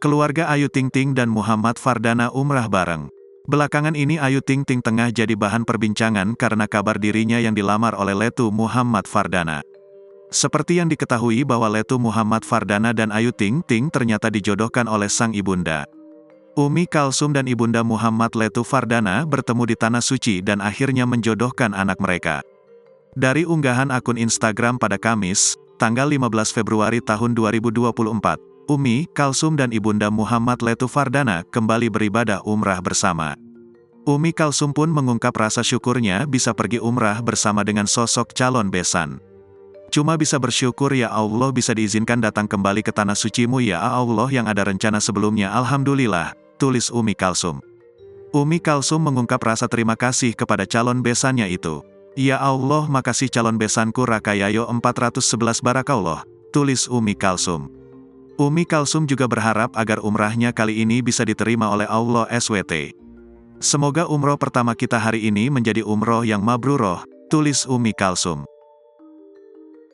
Keluarga Ayu Ting Ting dan Muhammad Fardana umrah bareng. Belakangan ini Ayu Ting Ting tengah jadi bahan perbincangan karena kabar dirinya yang dilamar oleh Letu Muhammad Fardana. Seperti yang diketahui bahwa Letu Muhammad Fardana dan Ayu Ting Ting ternyata dijodohkan oleh sang ibunda. Umi Kalsum dan ibunda Muhammad Letu Fardana bertemu di Tanah Suci dan akhirnya menjodohkan anak mereka. Dari unggahan akun Instagram pada Kamis, tanggal 15 Februari tahun 2024, Umi Kalsum dan ibunda Muhammad Letu Fardana kembali beribadah umrah bersama. Umi Kalsum pun mengungkap rasa syukurnya bisa pergi umrah bersama dengan sosok calon besan. Cuma bisa bersyukur ya Allah bisa diizinkan datang kembali ke Tanah Suci-Mu ya Allah yang ada rencana sebelumnya Alhamdulillah, tulis Umi Kalsum. Umi Kalsum mengungkap rasa terima kasih kepada calon besannya itu. Ya Allah makasih calon besanku Rakayayo 411 Barakallah, tulis Umi Kalsum. Umi Kalsum juga berharap agar umrahnya kali ini bisa diterima oleh Allah SWT. Semoga umroh pertama kita hari ini menjadi umroh yang mabruroh, tulis Umi Kalsum.